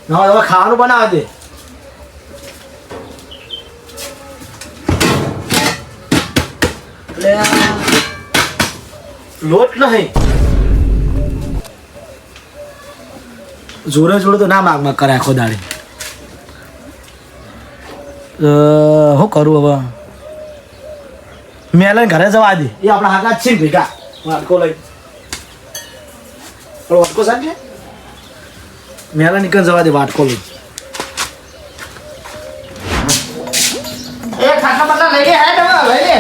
ના હવે ખાવાનું બનાવે દે. એટલે લોટ નહીં જોડે જોડે તો ના માગ કરે આખો દાડી. શું કરું હવે? મેલન ઘરે જવા દે. એ આપણા હાકા છે ને ભેગા વાટકો લઈ વાટકો સાહેબ છે મેલા નીકળ જવા દે વાટકો લઈ. એ ખાટલા બાટલા લઈ લે. હે તમે લઈ લે.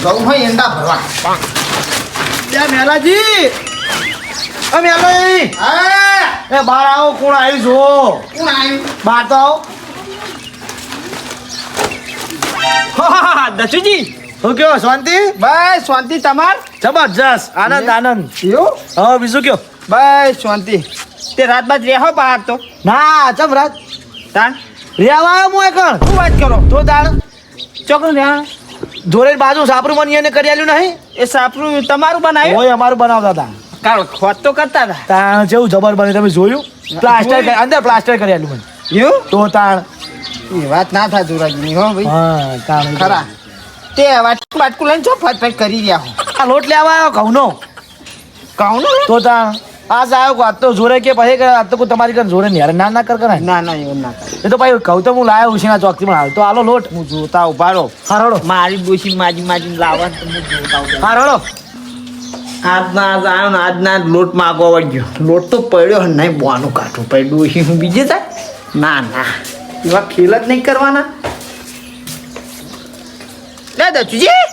ગૌ હોય એંડા ભરવા. ત્યાં મેલાજી એ મેલાજી એ બહાર આવો. કોણ આવ્યું છો? કોણ આવ્યું? બહાર તો આવો. દસુજી શું કયો? શાંતિ? બસ શાંતિ તમાર? જબરજસ્ત આનંદ આનંદ. એવું? હા બીજું કયો? બસ શાંતિ. તે રાત બાદ રહ્યા બહાર તો ના ચમરાજ તાણ રેવા આવ્યો હું એકણ. શું વાત કરો? તો તાણ ચોકન રહ્યા ધોરે બાજુ સાપરું મને એને કરી આલ્યું નહીં. એ સાપરું તમારું બનાવ્યું? ઓય અમારું બનાવતા હતા. કાળ ખોટ તો કરતા હતા. તાણ જેવું જબર બને તમે જોયું? પ્લાસ્ટર અંદર પ્લાસ્ટર કરી આલ્યું મને. એવું? તો તાણ એ વાત ના થાય જોરાજીની હો ભાઈ. હા તાણ ખરા તે વાટકું લઈને છો ફટ ફટ કરી રહ્યા હો. આ લોટ લેવા આવ્યો ઘઉંનો. કહું ને? તો તાણ આજ આવ્યો આજ તો જોરે કે પછી કે આજ તો કોઈ તમારી ઘર જોરે નહીં. ના ના કર કરે. ના ના એવું ના કરે. એ તો ભાઈ કહું તો હું લાવ્યો ઉછીના ચોકથી માં આવ્યો તો આલો લોટ. હું જોતા ઉભા રહો. હારડો મારી ડોશી માજી લાવવા તમે જોતા ઉભા. હારડો આજના આજ આવ્યો ને આજના લોટ માગવા વળ્યો. લોટ તો પડ્યો હે નહીં બોવાનું કાઢવું પડ્યું. ડોશી હું બીજે થાય? ના ના એવા ખેલ જ નહીં કરવાના. લે દચુજી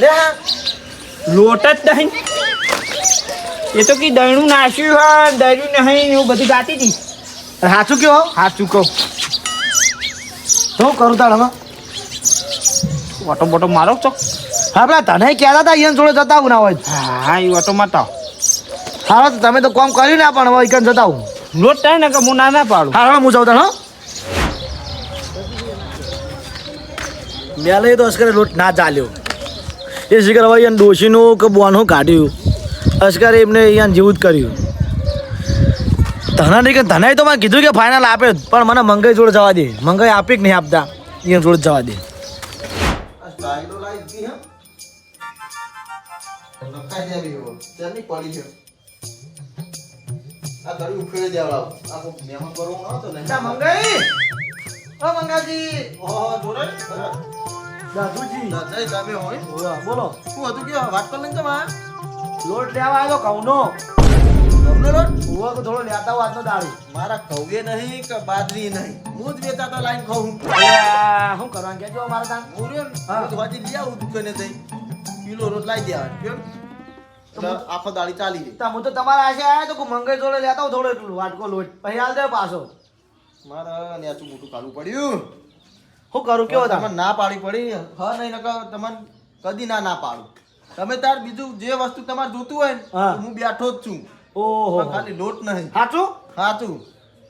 લે હા. લોટ જ નહીં. એ તો કી દયણું નાખ્યું હોય દયણું નહીં એવું બધું ગાતી હતી. સાચું કયો? સાચું કહું. શું કરું તાણ હવે? ઓટો બોટો મારો ચોક. હા પેલા તને કહેતા હતા અહીંયા જોડે જતા આવું ના હોય. હા એ ઓટો મારતા હા તો તમે તો કોમ કર્યું ને પણ હવે અહીંયા જતા આવું. લોટ થાય ને કે હું ના ના પાડું. હા હું જાઉં તાણ. હા મેલે તો અસ્કરે લોટ ના ચાલ્યો. એ શિખર હવે અહીંયા ડોશીનું કે બોનું કાઢ્યું. અસ્કરે એમને અહીંયા જેવું જ કર્યું. તને કે તને તો મેં કીધું કે ફાઇનલ આપે પણ મને મંગાઈ જોડે જવા દે. મંગાઈ આપી કે નહીં આપતા અહીંયા જોડે જવા દે. બોલો શું હતું કે વાત કર લઈને જમા લોટ લેવા આવ્યો ઘઉંનો. ગમનો લોટ ઉવા તો થોડો લેતા હોય આજનો દાડી. મારા કૌવે નહીં કે બાજરી નહીં હું જ વેચાતો લાઈન ખાઉં શું કરવાનું કેજો મારા તાન. હું રહ્યો ને હા. હું તો હજી લઈ આવું દુકાને જઈ કિલો રોટ લાવી દેવા કેમ એટલે આખો દાડી ચાલી રહી. હું તો તમારા આશે આવ્યા તો મંગાઈ જોડે લેતા હોય થોડો એટલું વાટકો લોટ પછી હાલ દે પાછો. મારા નેચું મોટું કાઢવું પડ્યું. શું કરું કેવો તમને તમે? ના પાડી પડી હા નહીં નકર તમને કદી ના પાડું. તમે તાર બીજું જે વસ્તુ તમારે જોતું હોય ને હા. હું બેઠો જ છું ઓહો પણ ખાલી લોટ નહીં સાચું? સાચું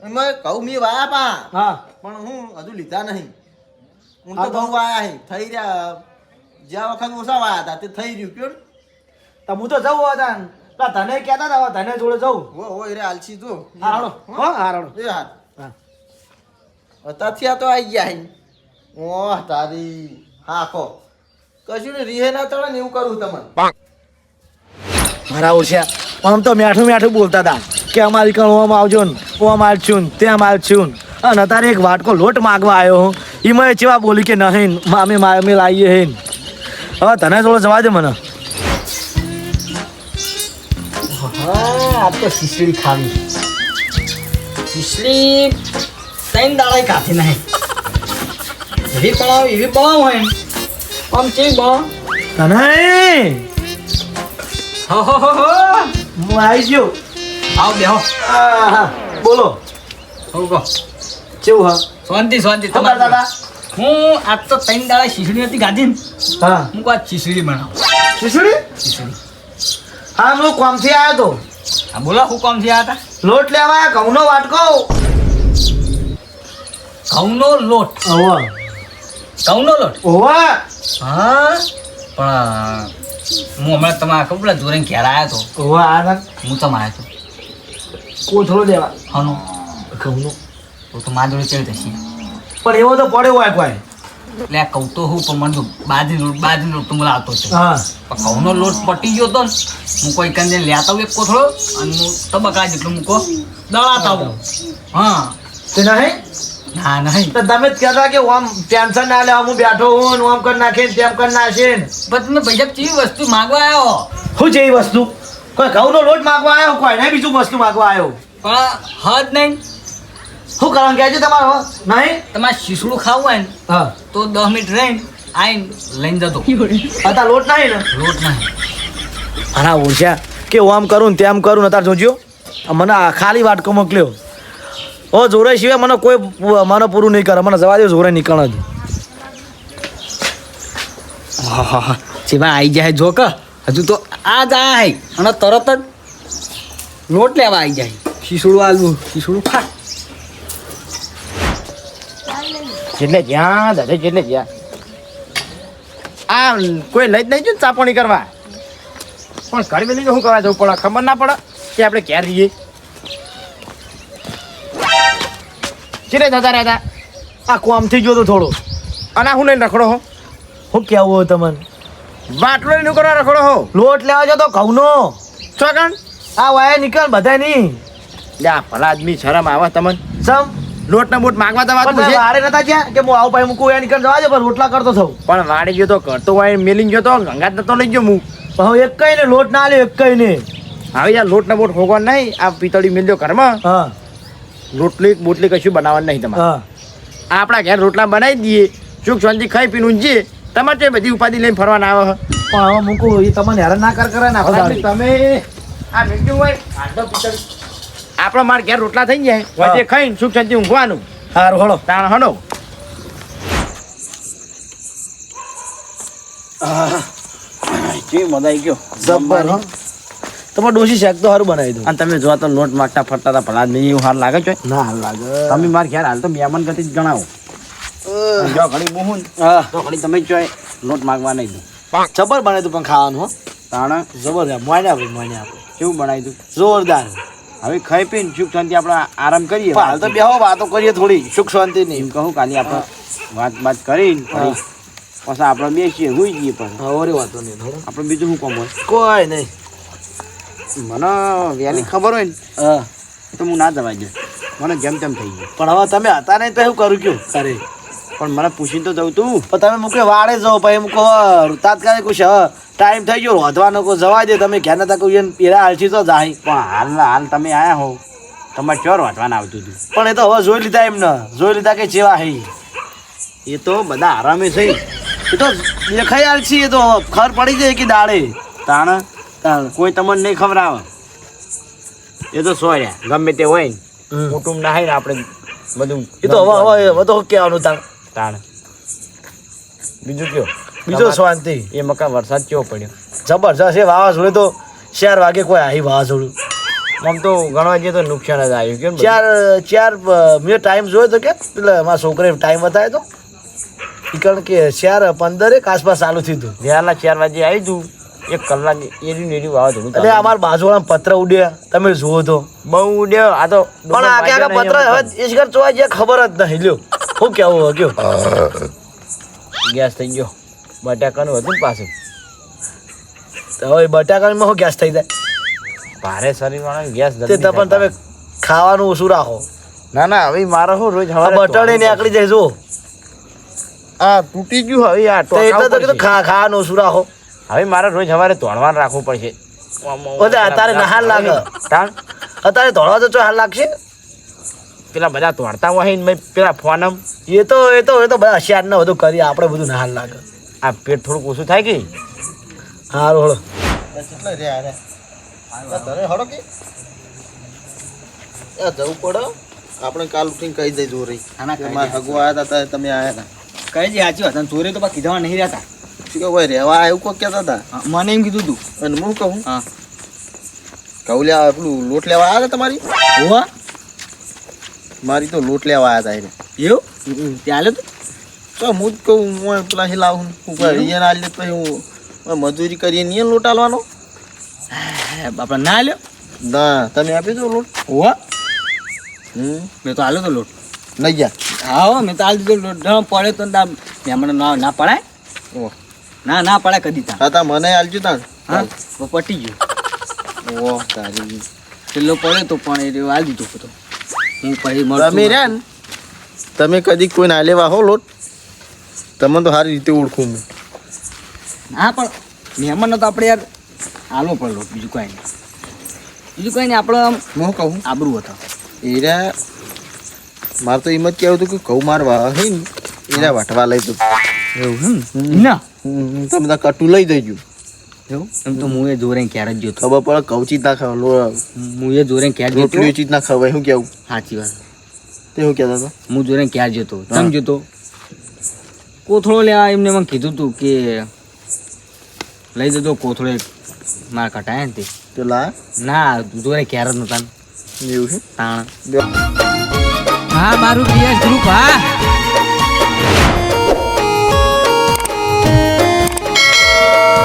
એમાં કહું મેં વાયા પા હા પણ હું હજુ લીધા નહીં. હું તો બહુ વાયા હે થઈ રહ્યા જ્યાં વખત ઓછા વાયા હતા તે થઈ રહ્યું કેમ તો હું તો જવું હતા પેલા તને કહેતા હતા તને જોડે જવું. હો રે આલસી જો હારડો હો હારડો. એ હાથ હા અત્યારથી આ તો આવી ગયા હે ઓહ તારી હા ખો કશું ને રીહે ના તળે ને એવું કરું તમને મારા ઓછ્યા આમ તો મીઠું મીઠું બોલતા હતા કે અમારી કણ ઓમ આવજો ને ઓમ આવશું ને ત્યાં આવશું ને અને અત્યારે એક વાટકો લોટ માગવા આવ્યો હું એમાં ચેવા બોલી કે નહીં મામી મામી લાવીએ હે ને. હવે તને થોડો જવા દે મને. હા આ તો ખીચડી ખાવી. ખીચડી ત્રણ દાડા કાથી નહીં. એવી પડાવ હોય આમ ચેવી બળાવ. તને હો હો હો હો હું આવી ગયો. આવ બેહો. હા બોલો હો ગો કેવું હા શાંતિ શાંતિ શું કરતા હતા? હું આજ તો ત્રણ દાડા ખીચડી હતી ગાધી ને હા હું કહું આજ ખીચડી બનાવું. ખીચડી? હા હું કોમથી આવ્યો તો હા બોલો હું કામ થયા હતા? લોટ લેવા ઘઉંનો વાટકો. ઘઉંનો લોટ ઓવા ઘઉંનો લોટ ઓવા હા પણ હું હમણાં તમારા ખબર પેલા જોરે ઘેર આવ્યો હતો ઓવા આ હું તમે આવ્યો હતો કોથળો લેવા હનો ઘઉંનો તો મારા જોડે ચડી જશે પણ એવો તો પડ્યો હોય કોઈ એટલે આ કહું તો હું પણ મને તો બાજરી લોટ તો મને આવતો છે હા પણ ઘઉંનો લોટ પટી ગયો તો ને હું કોઈ કંઈ લેતા આવું એક કોથળો અને હું તબકા જેટલું મૂકો દળાતા આવું હા તે નહીં ના નહીં તો તમે જ કહેતા કે આમ ટેન્શન ના લે હું બેઠો હું ને આમ કરી નાખીને તેમ કરી નાખીને પણ તમે ભાઈ કેવી વસ્તુ માંગવા આવ્યો શું છે એ વસ્તુ કોઈ ઘઉંનો લોટ માંગવા આવ્યો કોઈ નહીં બીજું વસ્તુ માંગવા આવ્યો પણ હદ નહીં શું કરવાનું કહેજો તમારો નહીં તમારે શીસડું ખાવું હોય ને હા તો 10 મિનિટ રહીને આવીને લઈને જતો અત્યારે લોટ નહીં ને લોટ નહીં આના ઓળખ્યા કે હું આમ કરું ને તેમ કરું ને અત્યારે જોજો મને આ ખાલી વાટકો મોકલ્યો ઓ જોરે સિવાય મને કોઈ મને પૂરું નહીં કરે મને જવા દે જોરે નીકળ જ જેવા આવી જાય જો કે હજુ તો આ જ આય અને તરત જ લોટ લેવા આવી જાય શીસડું આલવું શીસડું ખા એટલે જ્યાં દાદા એટલે જ્યાં આ કોઈ લઈ જ નહીં જો ને ચાપણી કરવા પણ ઘડી બધી શું કરવા જવું પડે ખબર ના પડે કે આપણે ક્યાં રહીએ ચીરે જતા રહેતા આ કોમથી ગયો તો થોડો અને હું લઈને રખડો હો શું કહેવું હોય તમને બાટલો લઈને કરવા રખડો હો લોટ લેવા જતો ઘઉંનો ચોકણ આ વાયા નીકળ બધા નહીં લ્યા ભલા આદમી શરમ આવે તમને સમ લોટ ને બોટ માંગવા તો વાત પણ પૂછે વાડે નતા જ્યાં કે હું આવું ભાઈ મૂકું એ નીકળ જવા દે પણ રોટલા કરતો થઉં પણ વાડી ગયો તો કરતો હોય મેલીને ગયો તો ગંગાત નતો લઈ ગયો હું પણ હું એક કઈ ને લોટ ના લે એક કઈ ને હવે યાર લોટ ને બોટ ખોગવા નહીં આ પિતળી મેલ્યો ઘરમાં હા રોટલી બોટલી કશું બનાવવાનું નહીં તમારે હા આપણા ઘેર રોટલા બનાવી દઈએ સુખ શાંતિ ખાઈ પીને ઊંઘીએ તમારે તે બધી ઉપાધિ લઈને ફરવાના આવે પણ હવે મૂકું એ તમને હેરાન ના કરે ને આખો દાડી. તમે આ મેલ્યું હોય આટલો પિતળી આપણો માર ઘેર રોટલા થઈ જાય વચ્ચે ખાઈને સુખ શાંતિ ઊંઘવાનું હારું હળો તાણ હનો કેવી મજા આવી ગયો જબ્બર હો તમારે ડોશી શેક તો સારું બનાવી દો અને તમે જોવા તો લોટ માગતા ફરતા હતા ભલા નહીં એવું હાર લાગે છે ના હાલ લાગે તમે માર ઘેર હાલ તો મહેમાન ગતિ જ ગણાવો જો ઘડી બહુ હા તો ઘડી તમે જ જોઈ લોટ માગવા નહીં દો જબર બનાવી દઉં પણ ખાવાનું હો તાણ જબર મોઈને આપણે મોઈને આપણે કેવું બનાવી દઉં જોરદાર હવે ખાઈ પીને સુખ શાંતિ આપણે આરામ કરીએ પણ હાલ તો બેહો વાતો કરીએ થોડી સુખ શાંતિ એમ નહીં કહું કાલે આપણે વાત કરીને ફરી પછી આપણે બેસીએ હોઈ જઈએ પણ હવે વાતો નહીં થોડું આપણે બીજું શું કામ હોય કોઈ નહીં મને વહેલી ખબર હોય ને હા તો હું ના જવાય દઉં મને જેમ તેમ થઈ ગયું પણ હવે તમે હતા નહીં તો એવું કરું કયું કરે પણ મને પૂછીને તો જવું તું પણ તમે મૂકે વાડે જાઓ પછી મૂકો તાત્કાલિક કુછ ટાઈમ થઈ ગયો રોધવાનો કો જવા દે તમે ઘેર નતા કોઈ પેલા હાલથી તો જાય પણ હાલ તમે આયા હો તમારે ચોર વાંચવાના આવતું હતું પણ એ તો હવે જોઈ લીધા એમને જોઈ લીધા કે જેવા હે એ તો બધા આરામે છે એ તો દેખાઈ હાલ છે એ તો ખબર પડી જાય કે દાડે તાણ તાણ. કોઈ તમને નહીં ખબર આવે એ તો સોર્યા ગમે તે હોય ને હમ. કુટુંબ ના હોય ને આપણે બધું એ તો હવે તો કહેવાનું તાણ તાણ બીજું કયો બીજો શાંતિ એ મકા વરસાદ કેવો પડ્યો જબરજસ્ત એ વાવાઝોડે તો 4 વાગે કોઈ આવી વાવાઝોડું આમ તો ગણવા જઈએ તો નુકસાન જ આવ્યું કેમ ચાર મેં ટાઈમ જોયો તો કે પેલા મારા છોકરે ટાઈમ બતાવ્યો તો ઈ કારણ કે 4:15 આસપાસ ચાલુ થયું હતું વહેલા 4 વાગે આવી તું 1 કલાક એરી નેરી વાવાઝોડું એટલે અમારા બાજુવાળા પત્ર ઉડ્યા તમે જુઓ તો બહુ ઉડ્યો આ તો પણ આગે આગે પત્ર હવે ઈશ્વર જોવા જે ખબર જ નહીં લ્યો શું કેવું હવે કયો ગેસ થઈ ગયો બટાકાનું હતું ને પાછું તો હવે બટાકામાં શું ગેસ થઈ જાય ભારે શરીર વાળા ગેસ તે પણ તમે ખાવાનું ઓછું રાખો ના ના હવે મારે શું રોજ આ હવારે બટાડે ને આકડી જાય જો આ તૂટી ગયું હવે આ તો એટલે તો ટોકાવું કીધું પડશે. ખાવાનું ઓછું રાખો હવે મારે રોજ હવારે તોડવાનું રાખવું પડશે ઓલે અત્યારે નહાલ લાગે તાણ અત્યારે ધોળવા તો હાલ લાગશે પેલા બધા તોડતા હોય ને મેં પેલા ફોનમ એ તો બધા હોશિયાર ને બધું કરી આપણે બધું નહાલ લાગે આ પેટ થોડુંક ઓછું થાય કે હારું હળો કેટલા રે આરે તને હડો કે યા જવું પડે આપણે કાલ ઉઠીને કહી દઈ જોરી મારા હગો આવ્યા હતા તમે આવ્યા હતા કઈ જે સાચી વાત ચોરે તો બાકી કીધા નહીં રહેતા શું કે ભાઈ રહેવા આવ્યું કોઈ કહેતા હતા મને એમ કીધું તું અને હું કહું હા કહું લેવા પેલું લોટ લેવા આવ્યા હતા તમારી હોવા મારી તો લોટ લેવા આવ્યા હતા એને એવું ત્યાં તો તો હું જ કહું હું પેલા હી લાવું હું કહે અહીંયા આલી પછી હું મજૂરી કરીએ નહીં લોટ આલવાનો આપણે ના લ્યો ના તમે આપી દો લોટ હોવા હમ મેં તો હાલ્યો તો લોટ નહીં જા હા હો મેં તો હાલ દીધો લોટ ન પડે તો મહેમાન ના પડાય ઓહ ના પડાય કદી તા હા તા મને આલજો તાણ હા તો પટી ગયું ઓહ તારી પેલો પડ્યો તો પણ એ રહ્યો હાલ દીધો હતો હું પછી તમે મળતું રહ્યા ને તમે કદી કોઈ ના લેવા હો લોટ તમને તો સારી રીતે ઓળખું હું હા પણ મહેમાનનો તો આપણે યાર હાલવો પડે લોટ બીજું કાંઈ નહીં બીજું કાંઈ નહીં આપણે આમ હું કહું આબરું હતા એરા મારે તો એમ જ કહેવું હતું કે ઘઉં મારવા હે ને એરા વાટવા લઈ દઉં એવું ના તમે ત્યાં કટું લઈ દેજો એવું એમ તો હું એ જોરે ક્યારે જ જોતો ખબર પડે ઘઉં ચીજ ના ખાવા હું એ જોરે ક્યારે જોતો રોટલી ચીજ ના ખવાય શું કેવું સાચી વાત તે શું કહેતા હતા હું જોરે ક્યારે જોતો તમે જોતો કોથળો લેવા એમને મને કીધું હતું કે લઈ જતો કોથળો એક મારા કટાયા ને તે પેલા ના જોરે ક્યારે જ નતા એવું છે તાણ બે- હા મારું પીએસ ગ્રુપ હા